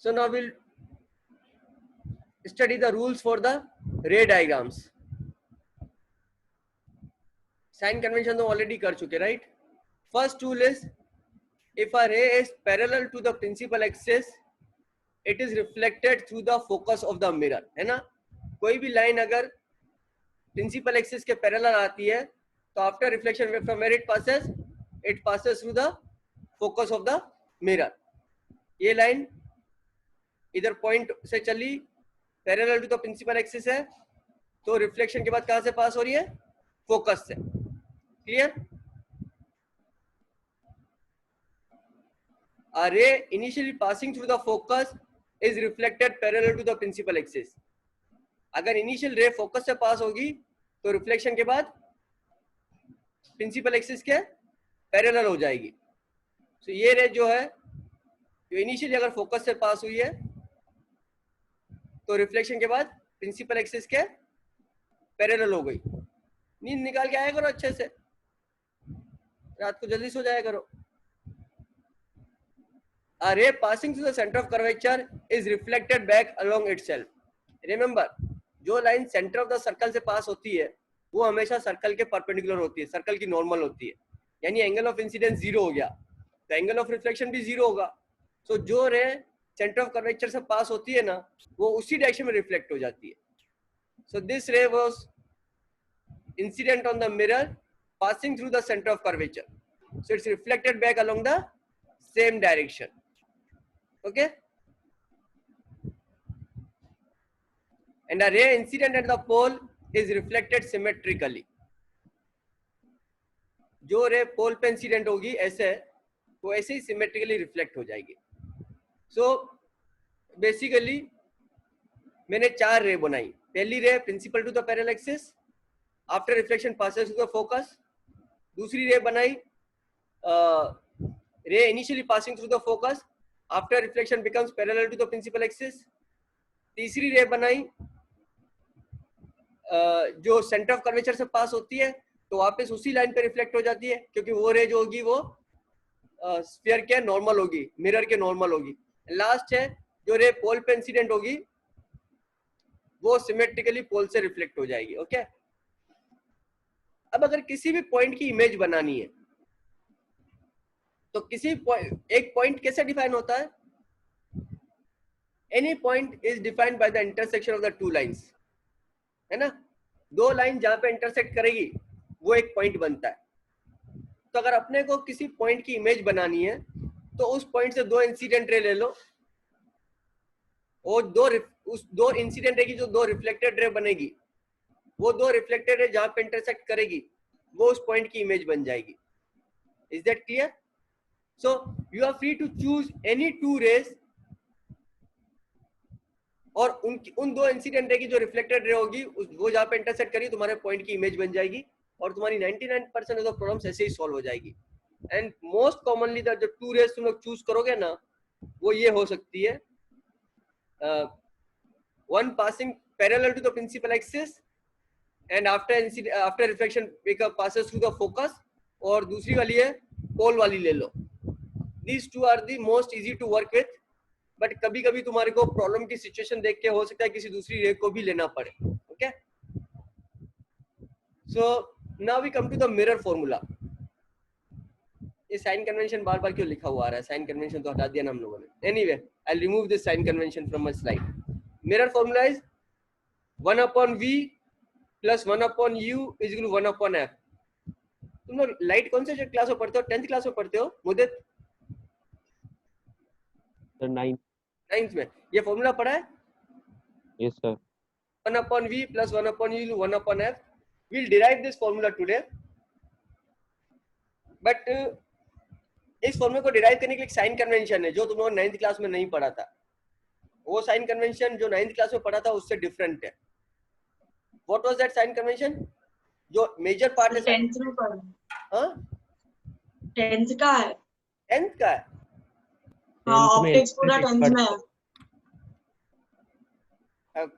So now we'll study the rules for the ray diagrams. Sign convention तो already कर चुके, right? First rule is if a ray is parallel to the principal axis, it is reflected through the focus of the mirror, है ना? कोई भी line अगर principal axis के parallel आती है तो after reflection from where it passes through the focus of the mirror. ये लाइन इधर पॉइंट से चली, parallel to the principal axis है, तो रिफ्लेक्शन के बाद कहां से पास हो रही है? फोकस से. Clear? A ray initially passing through the focus is reflected parallel to the principal axis. अगर इनिशियल रे फोकस से पास होगी तो रिफ्लेक्शन के बाद प्रिंसिपल एक्सिस के पैरेलल हो जाएगी. तो ये रे जो है, जो इनिशियली अगर फोकस से पास हुई है तो रिफ्लेक्शन के बाद प्रिंसिपल एक्सिस के पैरेलल हो गई. नींद निकाल के आया करो अच्छे से, रात को जल्दी सो जाया करो. A ray passing through the center of curvature is reflected back along itself. Remember, जो line centre of the circle से पास होती है वो हमेशा सर्कल के परपेंडिकुलर होती है, सर्कल की नॉर्मल होती है. यानी एंगल ऑफ इंसिडेंस जीरो हो गया तो एंगल ऑफ रिफ्लेक्शन भी जीरो होगा. सो जो रे सेंटर ऑफ कर्वेचर से पास होती है ना, वो उसी डायरेक्शन में रिफ्लेक्ट हो जाती है. सो दिस रे was incident on the mirror passing through the center of curvature, so it's reflected back along the same direction. Okay, and a ray incident at the pole is reflected symmetrically. जो रे पोल पे incident होगी ऐसे, वो ऐसे ही symmetrically reflect हो जाएगी. So basically मैंने 4 रे बनाई. पहली ray principal to the parallel axis, after reflection passes to the focus. दूसरी रे बनाई ray initially passing through the focus, after reflection becomes parallel to the principal axis. तीसरी ray बनाई जो सेंटर ऑफ कर्वेचर से पास होती है तो वापस उसी लाइन पे रिफ्लेक्ट हो जाती है, क्योंकि वो रे जो होगी वो स्फीयर के नॉर्मल होगी, मिरर के नॉर्मल होगी. लास्ट है जो रे पोल पे इंसिडेंट होगी वो सिमेट्रिकली पोल से रिफ्लेक्ट हो जाएगी. ओके, अब अगर किसी भी पॉइंट की इमेज बनानी है तो एक पॉइंट कैसे डिफाइन होता है? Any point is defined by the intersection of the two lines, है ना? दो लाइन जहां पे इंटरसेक्ट करेगी वो एक पॉइंट बनता है. तो अगर अपने को किसी पॉइंट की इमेज बनानी है तो उस पॉइंट से 2 इंसिडेंट रे ले लो, और दो इंसिडेंट रे की जो 2 रिफ्लेक्टेड रे बनेगी, वो 2 रिफ्लेक्टेड रे जहां पे इंटरसेक्ट करेगी वो उस पॉइंट की इमेज बन जाएगी. Is that clear? So you are free to choose any 2 rays, और उन 2 इंसिडेंट रे की जो रिफ्लेक्टेड रे होगी वो जहां पे इंटरसेक्ट करी तुम्हारे पॉइंट की इमेज बन जाएगी, और तुम्हारी 99% ऑफ द प्रॉब्लम्स ऐसे ही सॉल्व हो जाएगी. एंड मोस्ट कॉमनली द जो 2 रेज तुम लोग चूज करोगे ना, वो ये हो सकती है, one passing parallel to the principal axis and after reflection passes through the focus, और दूसरी वाली है पोल वाली ले लो. These 2 are the most easy to work with, but कभी कभी तुम्हारे को प्रॉब्लम की सिचुएशन देख के हो सकता है किसी दूसरी रे को भी लेना पड़े. Okay, so now we come to the mirror formula. ये साइन कन्वेंशन बार बार क्यों लिखा हुआ आ रहा है? साइन कन्वेंशन तो हटा दिया ना हम लोगों ने. Anyway, I will remove this sign convention from my slide. Mirror formula is 1/v plus 1/u is equal to 1/f. तुम लोग लाइट कौन से क्लास में पढ़ते हो? 10th क्लास में पढ़ते हो मुदित? 9th में ये फॉर्मूला पढ़ा है? Yes sir. 1/v plus 1/u 1/f. We'll derive this formula today. But इस फॉर्मूला को डिराइव करने के लिए एक साइन कन्वेंशन है जो तुम लोगों ने 9th क्लास में नहीं पढ़ा था. वो साइन कन्वेंशन जो 9th क्लास में पढ़ा था उससे डिफरेंट है. What was that sign convention? जो मेजर पार्ट है 10th में पढ़ा. हाँ 10th का है. 10th का है. हाँ, ऑप्टिक्स पूरा 10th में है.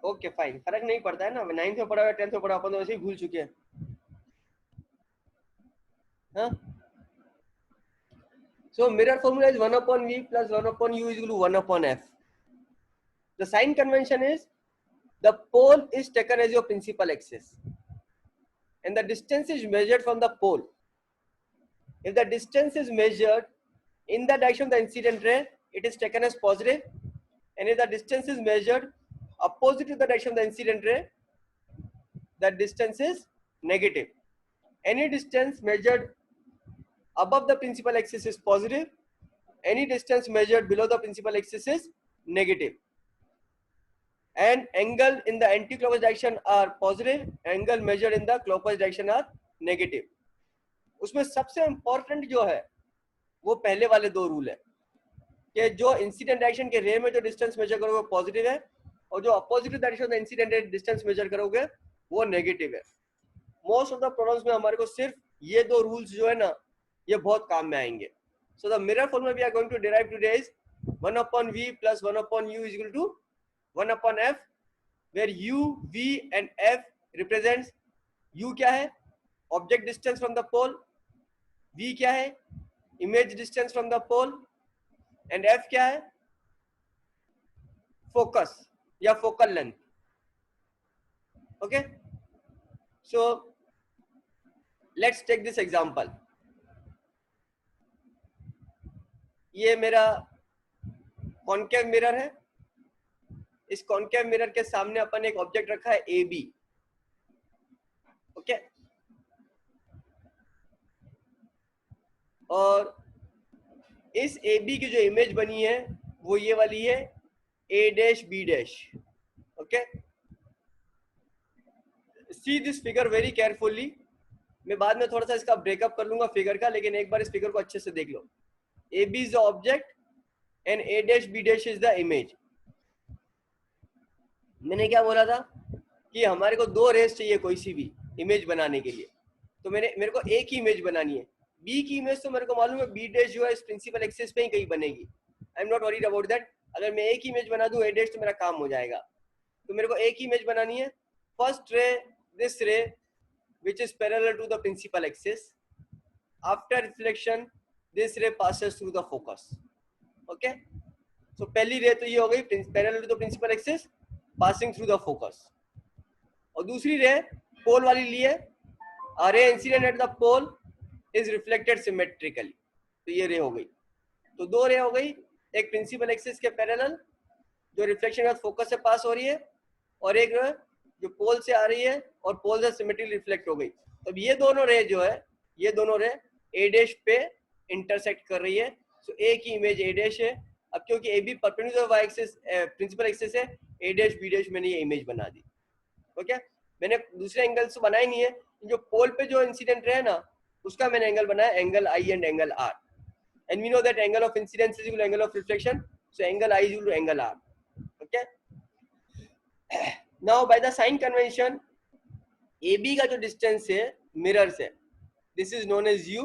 ओके फाइन, फर्क नहीं पड़ता है ना. 9th में पढ़ा हुआ 10th में पढ़ा, अपन तो वैसे ही भूल चुके हैं. हाँ, so mirror formula is 1/v plus 1/u is equal to 1/f. The sign convention is the pole is taken as your principal axis and the distance is measured from the pole. If the distance is measured in the direction of the incident ray, it is taken as positive, and if the distance is measured opposite to the direction of the incident ray, the distance is negative. Any distance measured above the principal axis is positive, any distance measured below the principal axis is negative. And angle in the anti-clockwise direction are positive, angle measured in the clockwise direction are negative. उसमें सबसे important जो है वो पहले वाले दो rule है कि जो इंसिडेंट डायरेक्शन के रे में जो डिस्टेंस मेजर करोगे वो पॉजिटिव है और जो अपोजिट डायरेक्शन में इंसिडेंट रे डिस्टेंस मेजर करोगे वो नेगेटिव है. मोस्ट ऑफ द प्रॉब्लम्स में हमारे को सिर्फ ये दो रूल्स जो है ना ये बहुत काम में आएंगे. So the mirror formula we are going to derive today is 1/v plus 1/u is equal to 1/f, where u, v and f represents u क्या है object distance from the pole, v क्या है image distance from the pole and f क्या है focus या focal length. Okay, so let's take this example. ये मेरा concave mirror है. इस कॉनकेव मिरर के सामने अपन एक ऑब्जेक्ट रखा है ए बी. ओके, और इस ए बी की जो इमेज बनी है वो ये वाली है A dash B dash. Okay, see this figure very carefully. मैं बाद में थोड़ा सा इसका ब्रेकअप कर लूंगा फिगर का, लेकिन एक बार इस फिगर को अच्छे से देख लो. A B is the object and A dash B dash is the image. मैंने क्या बोला था कि हमारे को दो रेस चाहिए कोई सी भी इमेज बनाने के लिए. तो मेरे को एक ही इमेज बनानी है. बी की इमेज तो मेरे को मालूम है बी डैश जो है इस प्रिंसिपल एक्सिस पे ही कहीं बनेगी. आई am not worried about that. अगर मैं एक ही इमेज बना दूं ए डैश तो मेरा काम हो जाएगा. तो मेरे को एक ही इमेज बनानी है. फर्स्ट रे दिस रे which is parallel to the principal axis. After reflection this ray passes through the focus. Okay, so पहली रे तो ये हो गई parallel to the principal axis passing through the focus. और दूसरी रे पोल वाली ली है. A ray incident at the pole is reflected symmetrically. तो ये रे हो गई. तो दो रे हो गई, एक प्रिंसिपल एक्सिस के पैरेलल जो रिफ्लेक्शन के बाद फोकस से पास हो रही है, और एक जो पोल से आ रही है और पोल से सिमेट्रिकली रिफ्लेक्ट हो गई. तो ये दोनों रे जो है ये दोनों रे ए डैश पे इंटरसेक्ट कर रही है. सो एक ही इमेज ए डैश है. अब क्योंकि A B perpendicular Y axis principal axis है, ए डैश बी डैश मैंने ये इमेज बना दी. ओके, मैंने दूसरे एंगल से बनाई नहीं है. जो पोल पे जो इंसिडेंट है ना उसका मैंने एंगल बनाया angle I and angle R. And we know that angle of incidence is equal to angle of reflection. So angle I is equal to angle R. Okay, now by the sign convention A B का जो distance है mirror से this is known as U,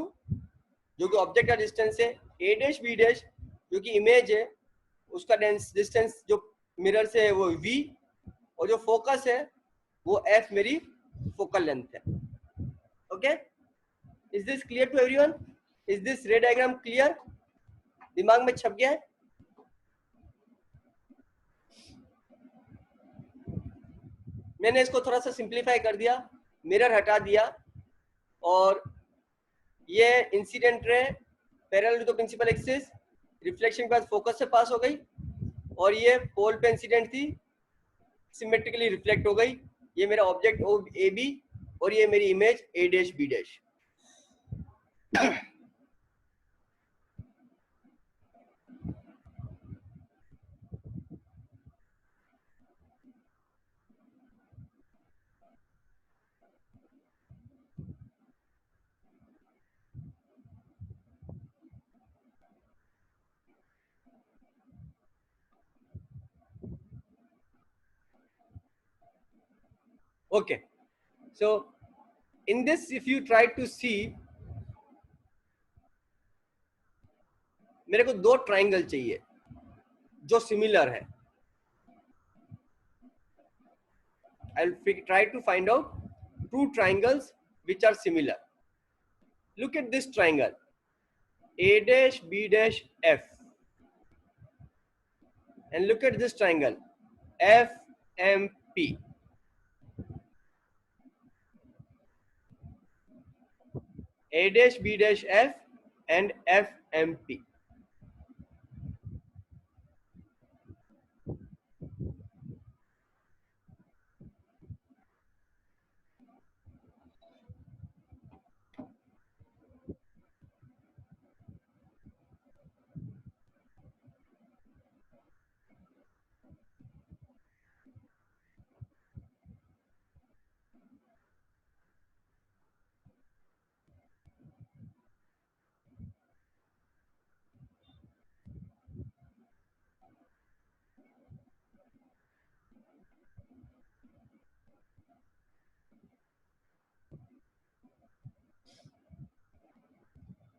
जो कि object का distance है. A dash B dash जो कि इमेज है उसका डिस्टेंस जो मिरर से है वो v, और जो फोकस है वो f मेरी फोकल लेंथ है. Okay, is this clear to everyone? Is this ray diagram clear? दिमाग में छप गया है? मैंने इसको थोड़ा सा सिंप्लीफाई कर दिया, मिरर हटा दिया, और ये incident ray parallel to the principal axis reflection के बाद फोकस से पास हो गई, और ये पोल पे इंसिडेंट थी सिमेट्रिकली रिफ्लेक्ट हो गई. ये मेरा ऑब्जेक्ट ए बी और ये मेरी image A dash B dash. Okay, so in this if you try to see, मेरे को दो ट्राइंगल चाहिए जो सिमिलर है. I'll try to find out two triangles which are similar. Look at this triangle a dash b dash f, and look at this triangle FMP. A dash B dash F and FMP.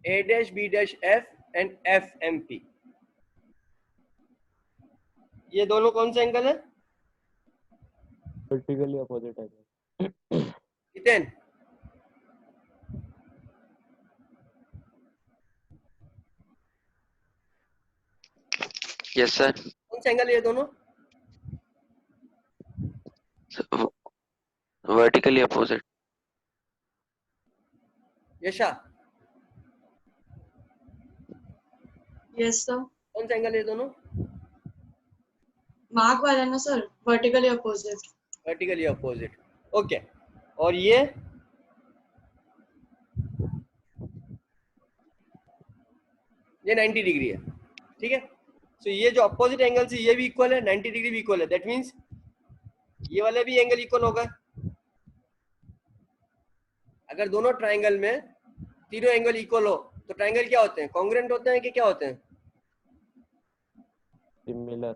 A dash B dash F and FMP. ये दोनों कौन सा angle है? Vertically opposite angle. कितने? Yes sir. कौन सा angle है ये दोनों? Vertically opposite. Yasha, Yes, sir. कौन सा एंगल है ये दोनों? मार्क वाला ना sir, vertically opposite. Vertically opposite. Okay, और ये ये 90 डिग्री है, ठीक है। सो ये जो अपोजिट एंगल से ये भी इक्वल है, 90 डिग्री भी इक्वल है। दैट मीन्स ये वाला भी एंगल इक्वल होगा। अगर दोनों ट्राइंगल में तीनों एंगल इक्वल हो तो ट्राइंगल क्या होते हैं? कॉन्ग्रुएंट होते हैं कि क्या होते हैं? सिमिलर।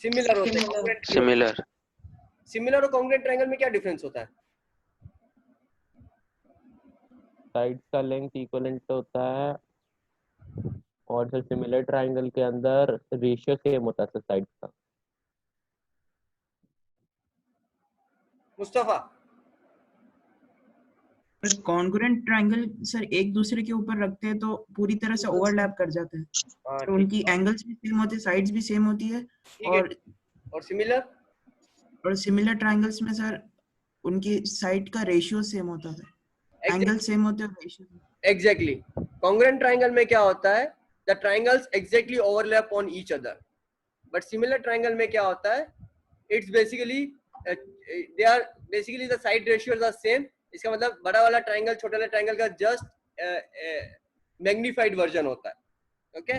सिमिलर होते हैं। Similar. congruent नहीं होते। सिमिलर। सिमिलर और कॉन्ग्रुएंट ट्राइंगल में क्या डिफरेंस होता है? साइड का लेंथ इक्वलेंट होता है और फिर सिमिलर ट्राइंगल के अंदर रेशियो सेम होता है साइड का। मुस्तफा, कॉन्ग्रुएंट ट्रायंगल सर एक दूसरे के ऊपर रखते हैं तो पूरी तरह से ओवरलैप कर जाते हैं। हाँ, तो उनकी एंगल्स भी सेम होती है, साइड्स भी सेम होती है। ठीक है। और और सिमिलर ट्रायंगल्स में सर उनकी साइड का रेशियो सेम होता है, एंगल सेम होते हैं, रेशियो। एग्जैक्टली। कॉन्ग्रुएंट ट्राइंगल में क्या होता है? The triangles exactly overlap on each other. But similar triangle में क्या होता है? It's basically they are basically the side ratios are same. इसका मतलब बड़ा वाला ट्राइंगल छोटे वाले ट्राइंगल का जस्ट मैग्नीफाइड वर्जन होता है। ओके,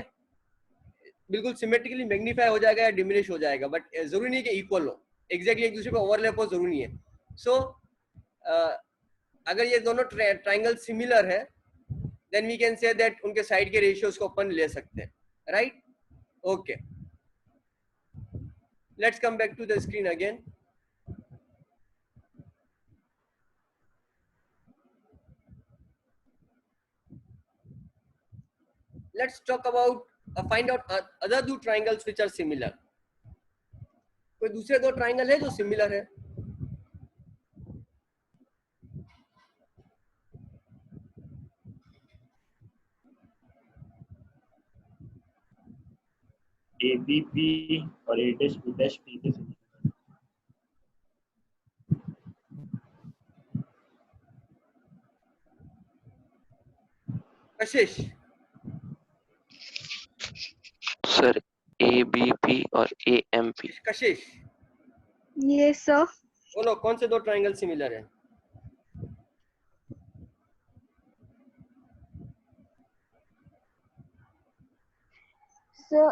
बिल्कुल सिमेट्रिकली मैग्नीफाई हो जाएगा या डिमिनिश हो जाएगा, बट जरूरी नहीं कि इक्वल हो, एग्जैक्टली एक दूसरे पे ओवरलैप हो, जरूरी नहीं है। सो अगर ये दोनों ट्राइंगल सिमिलर है then we can say that उनके साइड के रेशियोज को अपन ले सकते हैं, right? Okay, let's come back to the screen again. Let's talk about find out other two triangles which are similar. कोई दूसरे दो ट्राइंगल है जो सिमिलर है? ABP और A dash B dash P के similar। कशिश, सर ABP और AMP। कशिश, Yes, sir. बोलो कौन से दो ट्राइंगल सिमिलर है? Sir,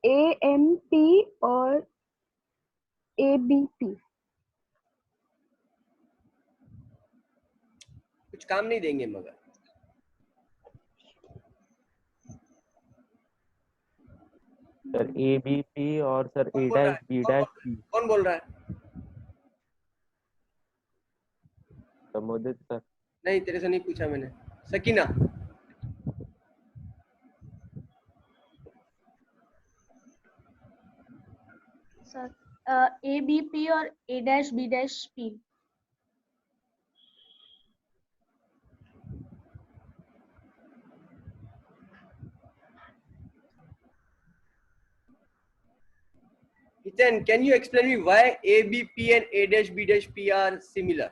AMP और ABP. कुछ काम नहीं देंगे मगर। सर ABP और सर कौन A बोल रहा dash है? B dash P। कौन बोल रहा है? समुदित सर। नहीं, तेरे से नहीं पूछा मैंने। सकीना, सर ABP और A dash B dash P। Ethan, can you explain me why ABP and A-B-P are similar?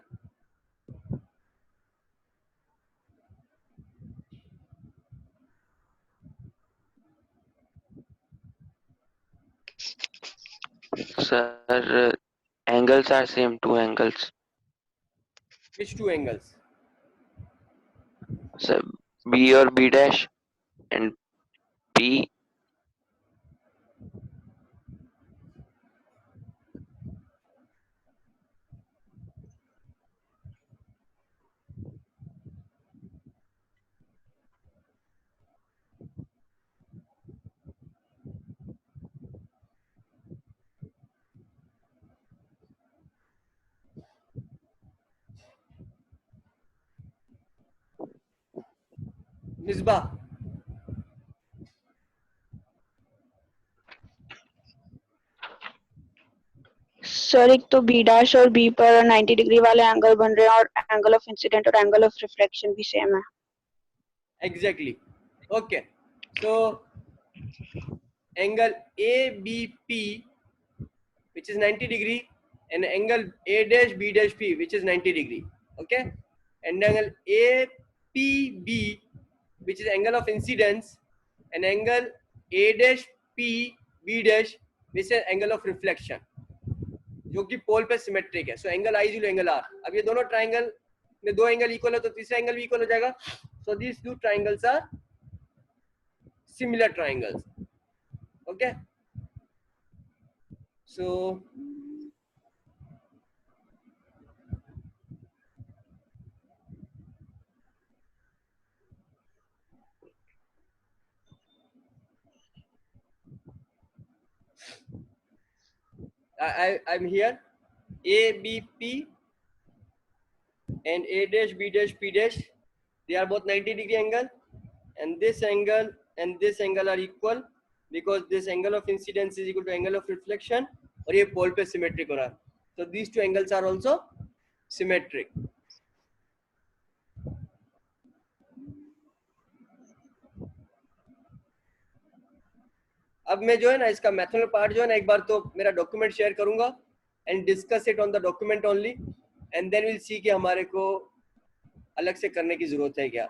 Sir, angles are same, two angles. Which two angles? Sir, B or B dash and P. Misbah. Sir एक तो B dash और B पर 90 degree वाले angle बन रहे हैं और angle of incident और एंगल ऑफ रिफ्लेक्शन भी सेम है. Exactly. Okay. So angle ABP, which is 90 degree, and angle A-B-P, which is 90 degree. Okay. And angle APB, which is angle of incidence, and angle A-P-B, which is angle of reflection, जो कि पोल पे symmetric है. So angle I is angle R. अब ये दोनों triangle में दो angle equal है तो तीसरा एंगल भी इक्वल हो जाएगा. So these two triangles are similar triangles. Okay. So I'm here. ABP and A-B-P, they are both 90 degree angle, and this angle and this angle are equal because this angle of incidence is equal to angle of reflection, और ये पोल पे symmetric हो रहा है. So these two angles are also symmetric. अब मैं जो है ना इसका मैथमेटिकल पार्ट जो है ना एक बार तो मेरा डॉक्यूमेंट शेयर करूंगा and discuss it on the document only, and then will see कि हमारे को अलग से करने की जरूरत है क्या.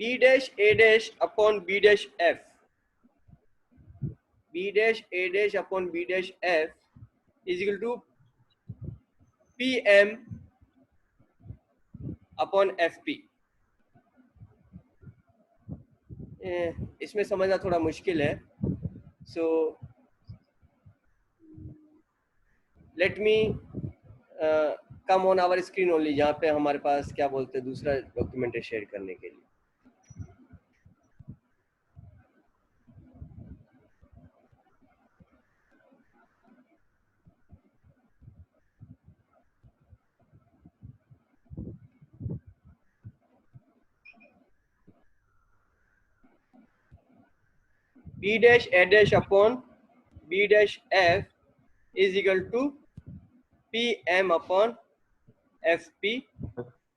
B dash A dash upon B dash F. B dash A dash upon B dash F is equal to PM upon FP. इसमें समझना थोड़ा मुश्किल है. So let me come on our screen only, जहाँ पे हमारे पास क्या बोलते हैं दूसरा डॉक्यूमेंट है शेयर करने के लिए. B dash A dash upon B dash F is equal to PM upon FP.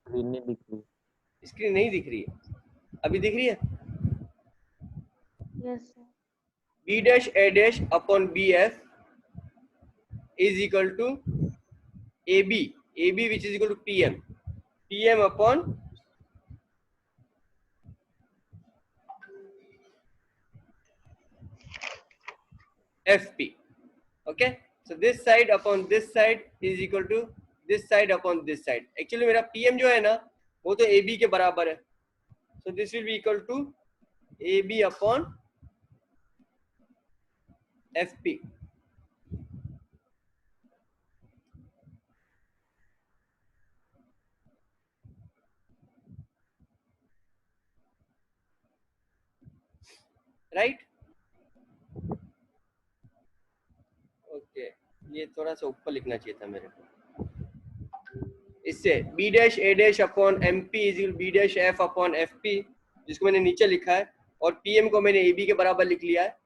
Screen नहीं दिख रही. स्क्रीन नहीं दिख रही है. अभी दिख रही है. Yes, sir. B dash A dash upon BF is equal to AB which is equal to PM upon FP. Okay, so this side upon this side is equal to this side upon this side. Actually मेरा PM जो है ना वो तो AB के बराबर है. So this will be equal to AB upon FP. Right? Okay, ये थोड़ा सा ऊपर लिखना चाहिए था मेरे को. इससे B dash A dash upon MP is equal to B dash F upon FP, जिसको मैंने नीचे लिखा है, और PM को मैंने AB के बराबर लिख लिया है.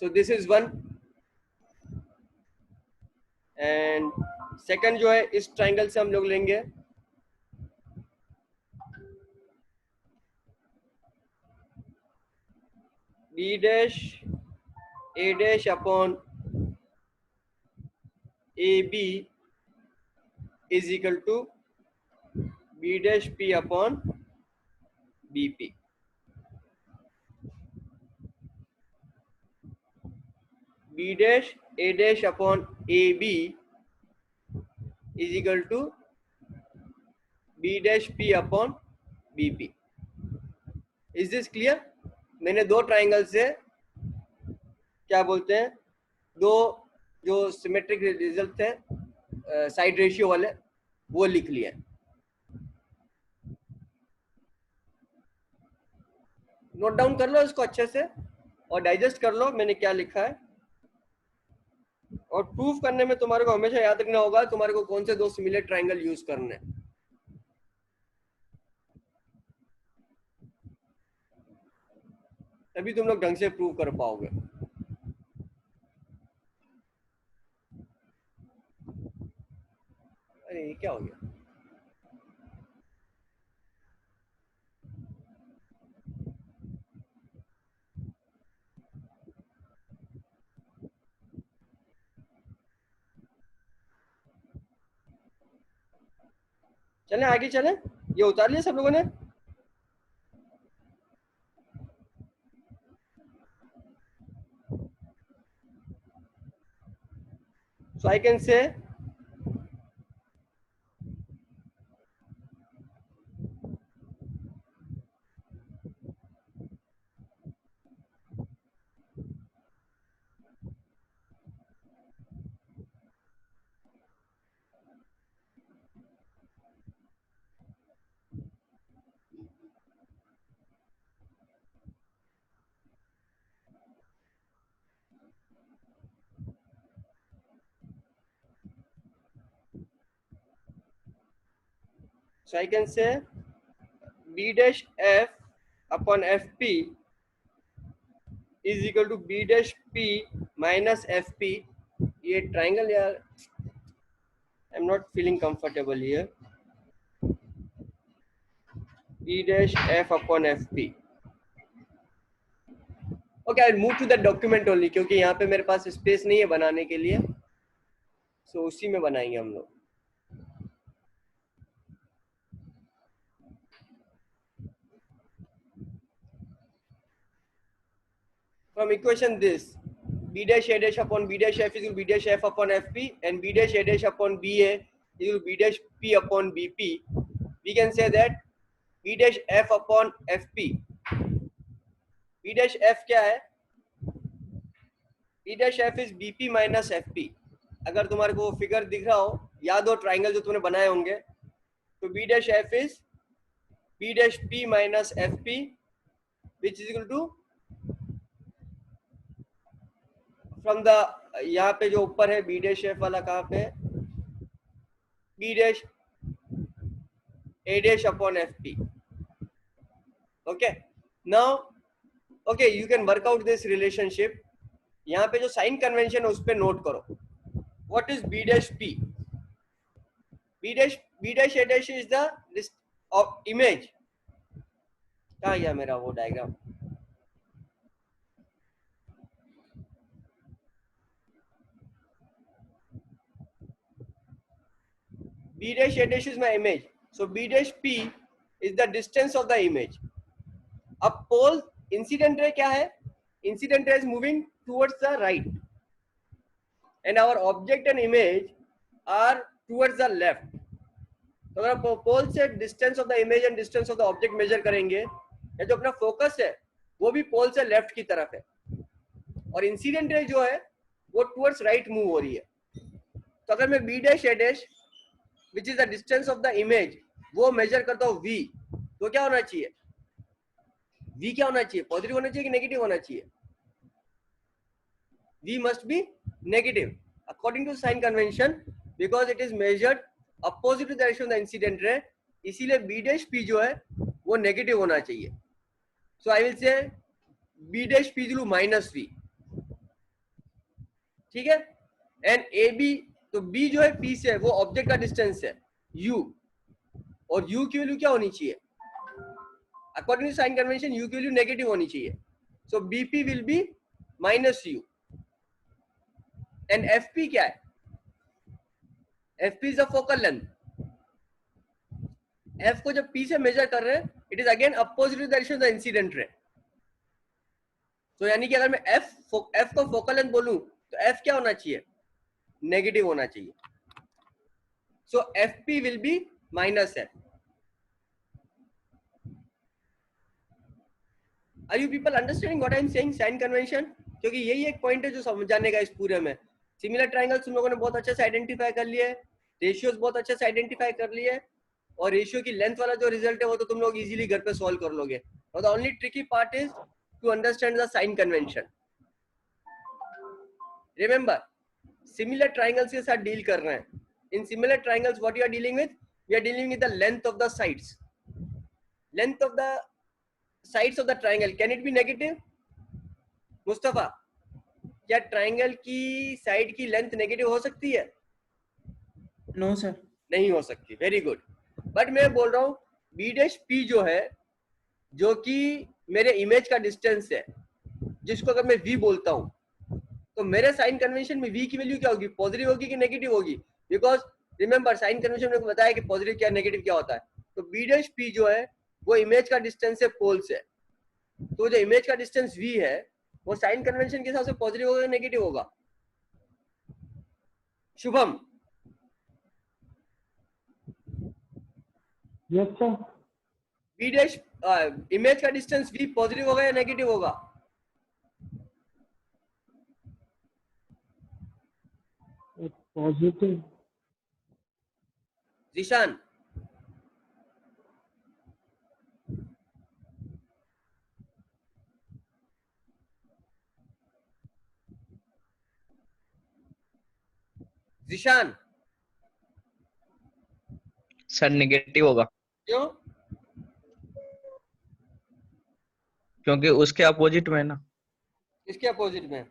So this is one, and second जो है इस ट्राइंगल से हम लोग लेंगे B dash A dash upon A B is equal to B dash P upon B P. B dash A dash upon AB is equal to B dash P upon BP. Is this clear? मैंने दो triangle से क्या बोलते हैं, दो जो symmetric result थे side ratio वाले वो लिख लिए. नोट डाउन कर लो इसको अच्छे से और डाइजेस्ट कर लो मैंने क्या लिखा है. और प्रूफ करने में तुम्हारे को हमेशा याद रखना होगा तुम्हारे को कौन से दो सिमिलर ट्राइंगल यूज करने हैं. तभी तुम लोग ढंग से प्रूव कर पाओगे. अरे ये क्या हो गया? चलें आगे चलें. ये उतार लिया सब लोगों ने? So I can say B dash F upon FP is equal to B dash P minus FP. ये ट्राइंगल यार I am not feeling comfortable here. B dash F upon FP. Okay I will move to the document only क्योंकि यहाँ पे मेरे पास space नहीं है बनाने के लिए. सो उसी में बनाएंगे हम लोग. From equation this B dash A dash upon B dash F is equal to B dash F upon FP and B dash A dash upon BA is equal to B dash P upon BP. We can say that B dash F upon FP. B dash F क्या है? B dash F is BP minus FP. अगर तुम्हारे को figure दिख रहा हो, याद हो ट्राइंगल जो तुमने बनाए होंगे, तो B dash F is B dash P minus FP which is equal to from the यहाँ पे जो ऊपर है बी डैश एफ वाला कहाँ पे, B dash A dash upon F P. Okay now okay you can work out this relationship. यहाँ पे जो साइन कन्वेंशन है उस पर नोट करो. What is B dash P? B dash A dash is the image. कहाँ गया मेरा वो diagram? B dash A dash is my image. So B dash P is the distance of the image. अब pole incident ray क्या है? Incident ray is moving towards the right, and our object and image are towards the left. तो अगर pole से distance of the image and distance of the object measure करेंगे, या जो अपना focus है वो भी pole से left की तरफ है, और incident ray जो है वो towards right move हो रही है. तो अगर मैं B dash A dash which is the distance of the image वो मेजर करता हूँ v, तो क्या होना चाहिए? v क्या होना चाहिए? पॉजिटिव होना चाहिए कि नेगेटिव होना चाहिए? v must be negative according to sign convention because it is measured opposite to the direction of the incident ray. इसीलिए b dash p जो है वो नेगेटिव होना चाहिए. So I will say b dash p is minus v. ठीक है। And A B, तो B जो है पी से है, वो ऑब्जेक्ट का डिस्टेंस है u, और u की वैल्यू क्या होनी चाहिए? According to sign convention u की वैल्यू नेगेटिव होनी चाहिए, so bp will be minus u। And fp क्या है? fp is the focal length. f को जब p से मेजर कर रहे हैं, it is again opposite direction the incident ray. तो यानी कि अगर मैं f को फोकल लेंथ बोलूं तो f क्या होना चाहिए? नेगेटिव होना चाहिए, so fp will be minus f। Are you people understanding what I am saying? Sign convention, क्योंकि यही एक पॉइंट है जो समझाने का इस पूरे में। सिमिलर ट्रायंगल्स तुम लोगों ने बहुत अच्छे से आइडेंटिफाई कर लिए, रेशियोज बहुत अच्छे से आइडेंटिफाई कर लिए, और रेशियो की लेंथ वाला जो रिजल्ट है वो तो तुम लोग इजीली घर पे सॉल्व कर लोगे। और the only tricky part is to understand the sign convention. Remember, similar triangles के साथ डील कर रहे हैं। In similar triangles what you are dealing with? We are dealing with the length of the sides. Length of the sides of the triangle, can it be negative? Mustafa, क्या triangle की side की length negative हो सकती है? No sir. नहीं हो सकती। Very good. But मैं बोल रहा हूं बी डैश पी जो है, जो कि मेरे इमेज का डिस्टेंस है, जिसको अगर मैं v बोलता हूं, तो मेरे साइन कन्वेंशन में v की वैल्यू क्या होगी? पॉजिटिव होगी कि नेगेटिव होगी? बिकॉज रिमेंबर साइन कन्वेंशन में बताया कि पॉजिटिव क्या नेगेटिव क्या होता है। तो बी डैश पी जो है वो इमेज का डिस्टेंस है पोल से, तो जो इमेज का डिस्टेंस v है वो साइन कन्वेंशन के हिसाब से पॉजिटिव होगा या नेगेटिव होगा? Shubham, yes sir. B dash image का डिस्टेंस v पॉजिटिव होगा या नेगेटिव होगा? Positive. Zeeshan, Zeeshan, sir negative होगा, क्यों? क्योंकि उसके अपोजिट में है ना इसके अपोजिट में?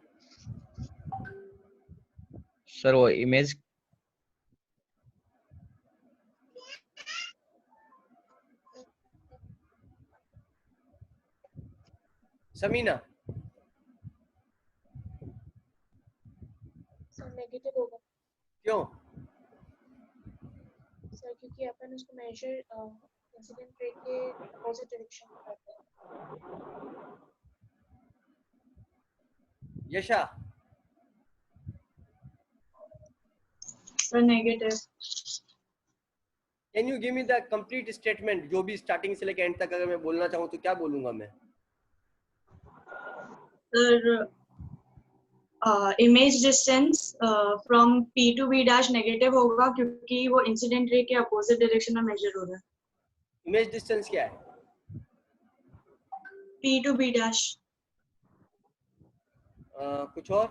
सर, वो इमेज। समीना, सर नेगेटिव होगा क्यों? सर, क्योंकि अपन उसको मेजर इंसिडेंट रे के अपोजिट डायरेक्शन में करते हैं। Yasha, sir negative. Can you give me the complete statement? जो भी स्टार्टिंग से लेकर एंड तक अगर मैं बोलना चाहूँ तो क्या बोलूंगा मैं? Sir image distance from P to B dash negative होगा क्योंकि वो इंसिडेंट रे के अपोजिट डायरेक्शन में मेजर हो रहा है। इमेज डिस्टेंस क्या है? P to B dash. कुछ और?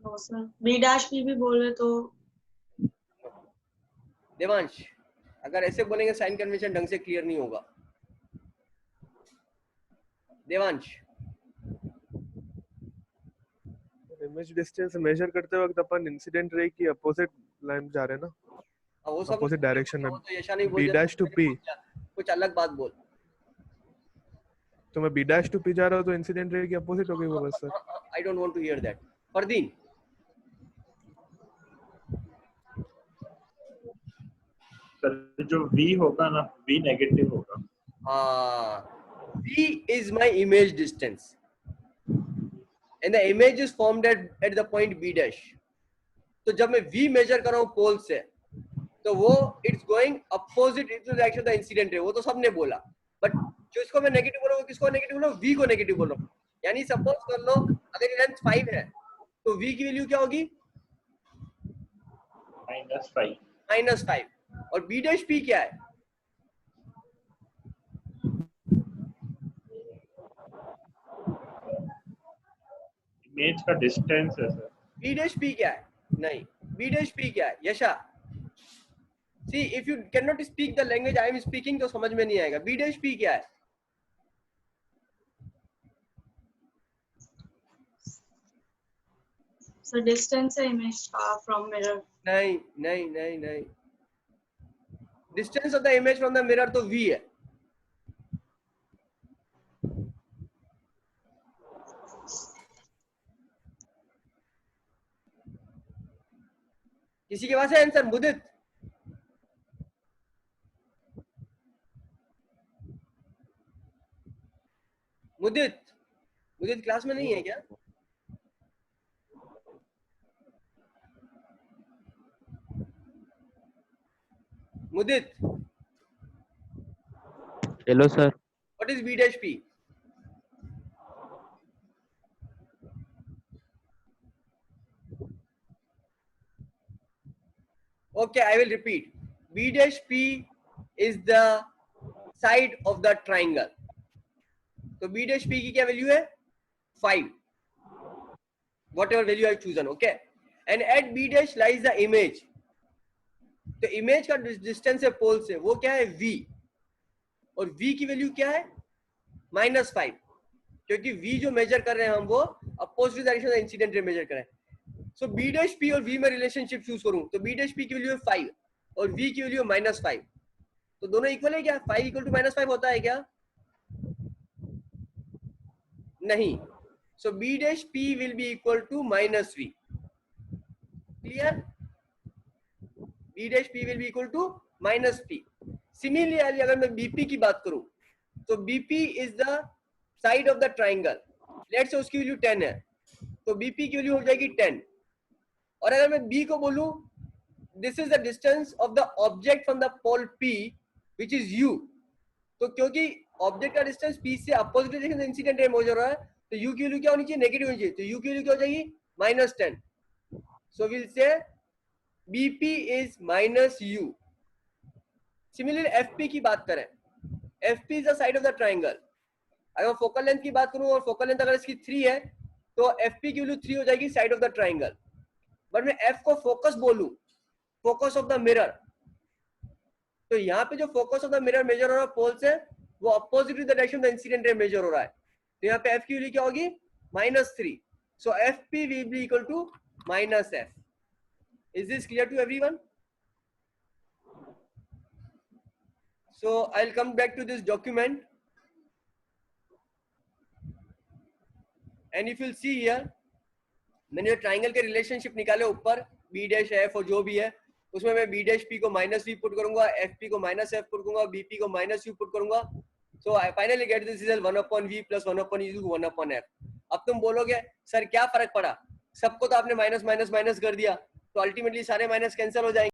नो सर, B डैश भी बोले तो। देवांश, अगर ऐसे बोलेंगे साइन कन्वेंशन ढंग से क्लियर नहीं होगा। देवांश, इमेज डिस्टेंस मेजर करते वक्त अपन इंसिडेंट रे की अपोजिट लाइन जा रहे हैं ना, वो सब अपोजिट डायरेक्शन में। तो यशा नहीं बोल B डैश टू P, कुछ अलग बात बोल। तो मैं B डैश टू P जा रहा हूँ तो इंसिडेंट रे की अपोजिट हो गई वो बस sir. I don't want to hear that. Fardeen, sir जो v होगा ना, v नेगेटिव होगा। V is my image distance and the image is formed at the point B dash. तो जब मैं V मेजर कर रहा हूँ पोल से, तो वो it's going opposite it direction the incident रे, वो तो सबने बोला। बट जो इसको मैं नेगेटिव बोल रहा हूँ, किसको नेगेटिव बोल रहा हूँ? V को नेगेटिव बोल रहा हूँ। यानी सपोज कर लो अगर लेंथ 5 है तो V की वैल्यू क्या होगी? -5। और B dash P क्या है? इमेज का डिस्टेंस है सर। B dash P क्या है? नहीं, B dash P क्या है? यशा, see if you cannot speak the language I am speaking तो समझ में नहीं आएगा। B dash P क्या है? So distance है image from mirror. नहीं नहीं नहीं नहीं, distance of the image from the mirror तो v है. किसी के पास है आंसर? मुदित, मुदित, मुदित क्लास में नहीं है क्या? Mudit, hello sir. What is b dash p? Okay, I will repeat. B dash p is the side of the triangle. तो b dash p की क्या वैल्यू है? 5. Whatever value I have chosen, okay? And at b dash lies the image. तो image का distance है pole से, वो क्या है? v. और v की वैल्यू क्या है? -5. क्योंकि v जो मेजर कर रहे हैं हम वो अपोजिट डायरेक्शन में इंसिडेंट रे मेजर कर रहे हैं. सो b dash p और v में रिलेशनशिप चूज करूं तो b dash p की वैल्यू है 5 और v की वैल्यू है -5. तो दोनों इक्वल है क्या? 5 इक्वल टू -5 होता है क्या? नहीं. सो b dash p will be equal to -v. Clear? b dash p will be equal to -p. Similarly अगर मैं bp की बात करूं तो bp is the side of the triangle. Let's say उसकी वैल्यू 10 है तो bp की वैल्यू हो जाएगी 10. और अगर मैं b को बोलूं this is the distance of the object from the pole p which is u. तो क्योंकि ऑब्जेक्ट का डिस्टेंस p से अपोजिट डायरेक्शन में इंसिडेंट रे मेजर हो रहा है तो u की वैल्यू क्या होनी चाहिए? नेगेटिव होनी चाहिए. तो u की वैल्यू क्या हो जाएगी? -10. So will say bp is -u. Similarly fp की बात करें, fp is the side of the triangle. अगर फोकल लेंथ की बात करूं और फोकल लेंथ अगर इसकी 3 है तो fp की वैल्यू 3 हो जाएगी side of the triangle. But मैं f को फोकस बोलूं, फोकस ऑफ द मिरर, तो यहाँ पे जो focus of the mirror measure हो रहा है पोल से वो opposite to the direction of the incident ray measure हो रहा है. तो यहाँ पे f की वैल्यू क्या होगी? -3. सो fp will be equal to -f. Is this clear to everyone? So I'll come back to this document, and if you'll see here, मैंने ट्राइंगल के रिलेशनशिप निकाले ऊपर b डैश f और जो भी है उसमें मैं b डैश p को -v पुट करूंगा, fp को -f पुट करूंगा, bp को -u पुट करूंगा. So I finally get this is 1/v + 1/u 1/f. अब तुम बोलोगे सर क्या फर्क पड़ा, सबको तो आपने माइनस माइनस माइनस कर दिया तो अल्टीमेटली सारे माइनस कैंसिल हो जाएंगे.